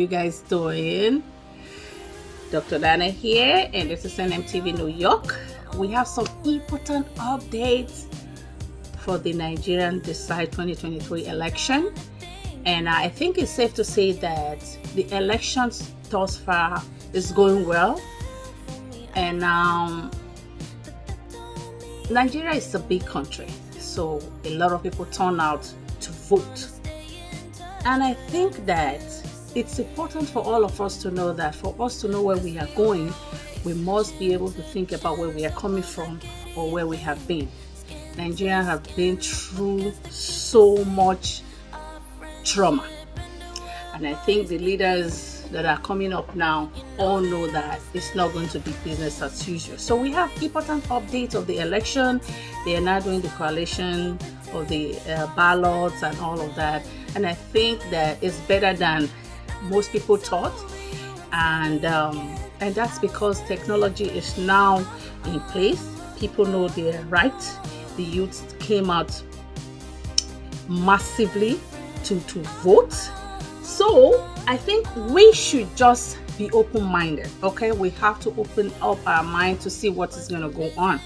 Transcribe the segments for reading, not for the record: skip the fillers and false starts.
you guys doing? Dr. Dana here, and this is NMTV New York. We have some important updates for the Nigerian Decide 2023 election, and I think it's safe to say that the elections thus far is going well. And Nigeria is a big country, so a lot of people turn out to vote. And I think that it's important for all of us to know that for us to know where we are going, we must be able to think about where we are coming from or where we have been. Nigerians have been through so much trauma. And I think the leaders that are coming up now all know that it's not going to be business as usual. So we have important updates of the election. They are now doing the collation of the ballots and all of that. And I think that it's better than most people thought. And that's because technology is now in place. People know their rights. The youth came out massively to vote. So I think we should just be open-minded, okay? We have to open up our mind to see what is going to go on,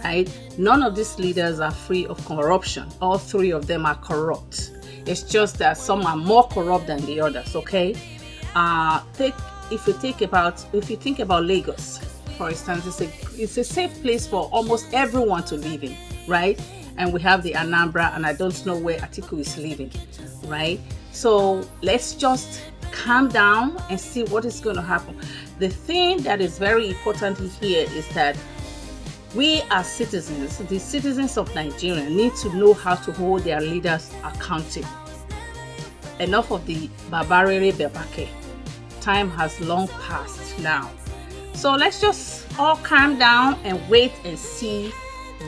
right? None of these leaders are free of corruption. All three of them are corrupt. It's just that some are more corrupt than the others, okay? If you think about Lagos, for instance, it's a safe place for almost everyone to live in, right? And we have the Anambra, and I don't know where Atiku is living, right? So let's just calm down and see what is going to happen. The thing that is very important here is that we as citizens, the citizens of Nigeria, need to know how to hold their leaders accountable. Enough of the babare bebake. Time has long passed now. So let's just all calm down and wait and see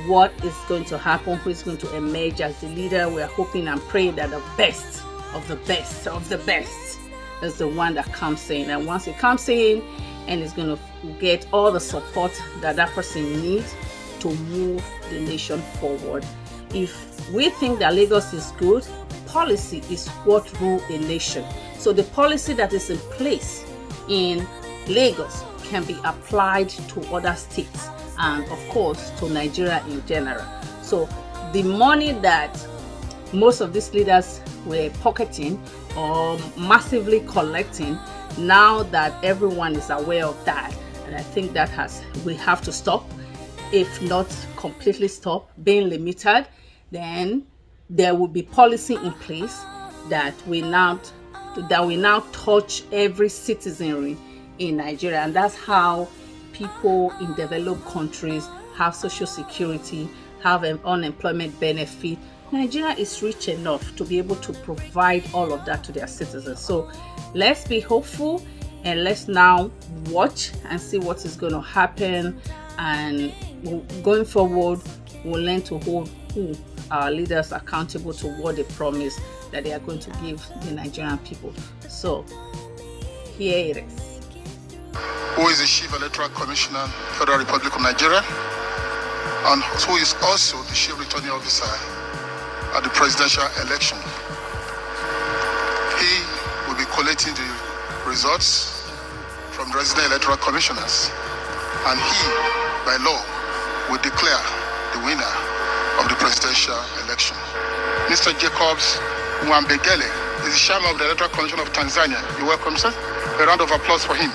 what is going to happen, who is going to emerge as the leader. We are hoping and praying that the best of the best of the best is the one that comes in. And once it comes in, and is going to get all the support that person needs to move the nation forward. If we think that Lagos is good, policy is what rules a nation. So the policy that is in place in Lagos can be applied to other states and of course to Nigeria in general. So the money that most of these leaders were pocketing or massively collecting, now that everyone is aware of that, and I think that we have to stop. If not completely stop, being limited, then there will be policy in place that will now touch every citizenry in Nigeria. And that's how people in developed countries have social security, have an unemployment benefit. Nigeria is rich enough to be able to provide all of that to their citizens. So let's be hopeful and let's now watch and see what is going to happen. And going forward, we'll learn to hold our leaders accountable to what they promise that they are going to give the Nigerian people. So here it is. Who is the Chief Electoral Commissioner, Federal Republic of Nigeria, and who is also the Chief Returning Officer at the presidential election. He will be collating the results from resident electoral commissioners, and he, by law, will declare the winner of the presidential election. Mr. Jacobs Mwambegele is the chairman of the Electoral Commission of Tanzania. You're welcome, sir. A round of applause for him.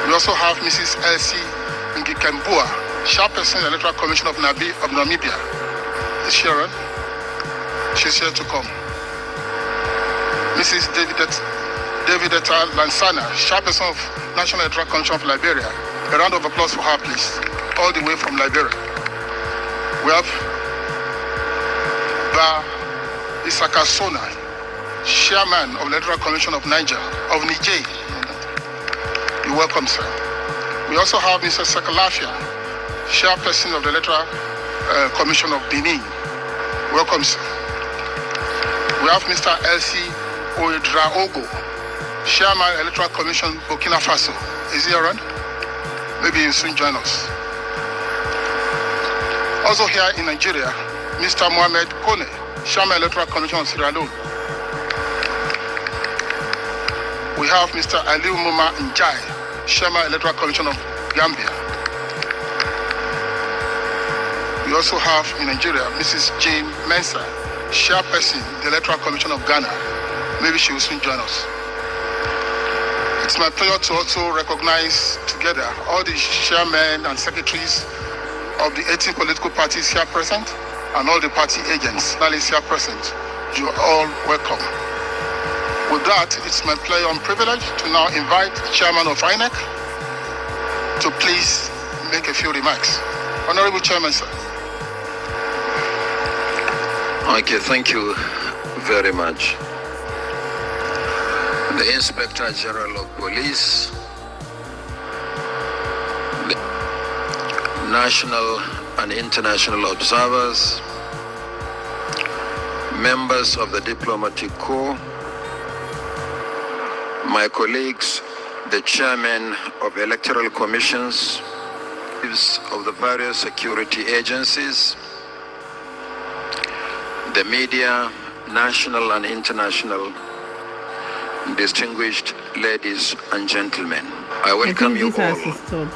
We also have Mrs. Elsie Ngikembua, chairperson of the Electoral Commission of Namibia. Is Sharon? She's here to come. Mrs. Davidetta Lansana, chairperson of National Electoral Commission of Liberia. A round of applause for her, please. All the way from Liberia. We have Ba Isaka Sona, chairman of the Electoral Commission of Niger. You're welcome, sir. We also have Mr. Sakalafia, chairperson of the Electoral Commission of Benin. Welcome, sir. We have Mr. Elsie Oedraogo, chairman Electoral Commission Burkina Faso. Is he around? Maybe he'll soon join us. Also here in Nigeria, Mr. Mohamed Kone, chairman Electoral Commission of Sierra Leone. we have Mr. Aliu Muma Njai, Chairman Electoral Commission of Gambia. We also have in Nigeria Mrs. Jane Mensah, Chairperson, the Electoral Commission of Ghana. Maybe she will soon join us. It's my pleasure to also recognize together all the chairmen and secretaries of the 18 political parties here present and all the party agents that is here present. You are all welcome. With that, it's my pleasure and privilege to now invite the chairman of INEC to please make a few remarks. Honorable Chairman, sir. Okay, thank you very much. The Inspector General of Police, the national and international observers, members of the Diplomatic Corps, my colleagues, the chairmen of electoral commissions, of the various security agencies, the media, national and international, distinguished ladies and gentlemen, I welcome you all the to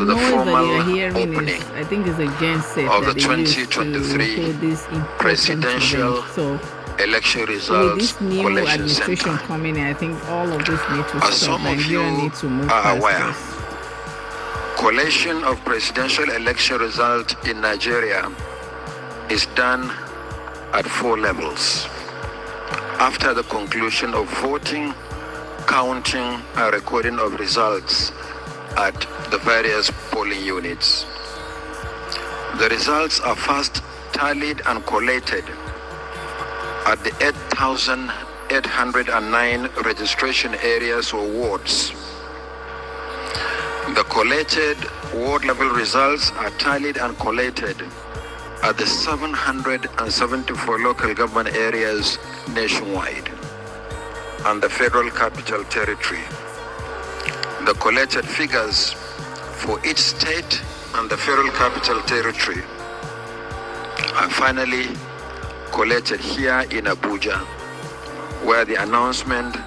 the noise that formal you're hearing opening is, I think, is a genset of the that they use to 2023 hold this important presidential event. So election with results this new collation administration center. coming in, I think all of this needs to As stop. some of Nigeria you needs to move are past aware, this. collation of presidential election result in Nigeria is done at 4 levels. After the conclusion of voting, counting and recording of results at the various polling units. The results are first tallied and collated at the 8,809 registration areas or wards. The collated ward level results are tallied and collated at the 774 local government areas nationwide and the Federal Capital Territory. The collated figures for each state and the Federal Capital Territory are finally collated here in Abuja, where the announcement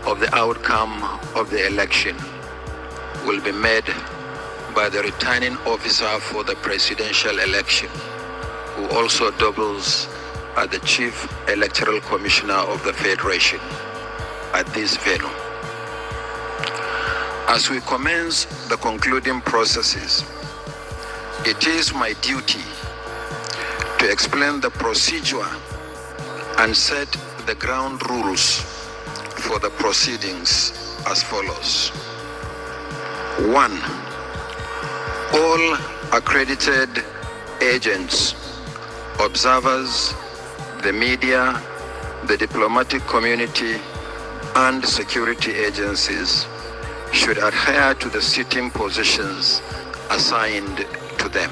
of the outcome of the election will be made by the returning officer for the presidential election, who also doubles as the Chief Electoral Commissioner of the Federation at this venue. As we commence the concluding processes, it is my duty to explain the procedure and set the ground rules for the proceedings as follows. 1. All accredited agents, observers, the media, the diplomatic community, and security agencies should adhere to the sitting positions assigned to them.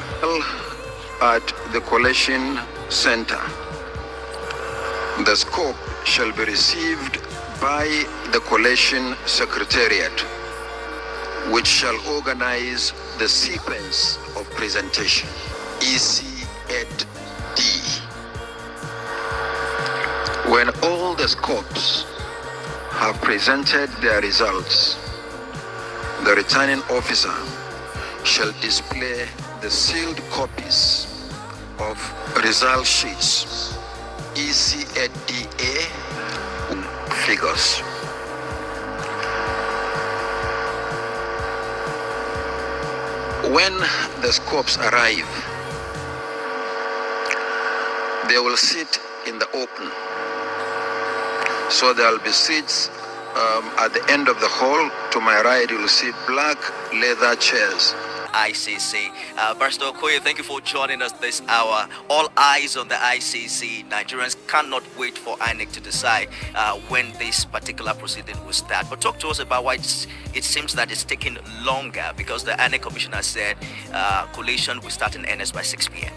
At the collation center, the scope shall be received by the collation secretariat, which shall organize the sequence of presentation, EC8D. When all the scopes have presented their results, the returning officer shall display the sealed copies of result sheets, EC8DA figures. When the scopes arrive, they will sit in the open. So there will be seats at the end of the hall. To my right, you will see black leather chairs. ICC. Barrister Okoye, thank you for joining us this hour. All eyes on the ICC. Nigerians cannot wait for INEC to decide when this particular proceeding will start. But talk to us about why it seems that it's taking longer, because the INEC commissioner said collation will start in earnest by 6 p.m.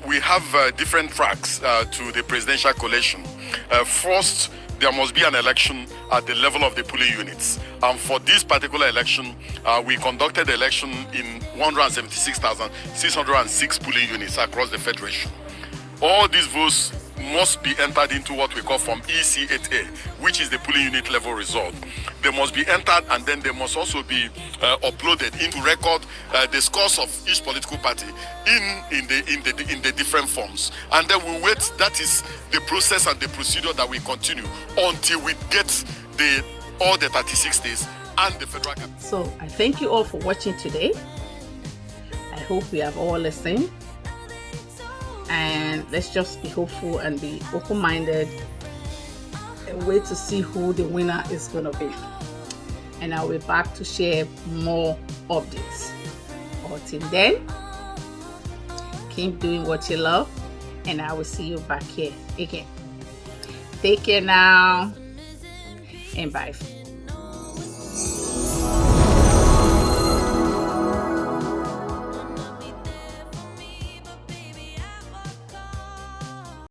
We have different tracks to the presidential collation. First, there must be an election at the level of the polling units. And for this particular election, we conducted the election in 176,606 polling units across the Federation. All these votes must be entered into what we call Form EC8A, which is the polling unit level result. They must be entered, and then they must also be uploaded into record the scores of each political party in the different forms. And then we wait. That is the process and the procedure that we continue until we get all the 36 states and the federal capital. So I thank you all for watching today. I hope we have all listened. And let's just be hopeful and be open-minded and wait to see who the winner is going to be. And I'll be back to share more updates. Until then, keep doing what you love, and I will see you back here again. Take care now, and bye.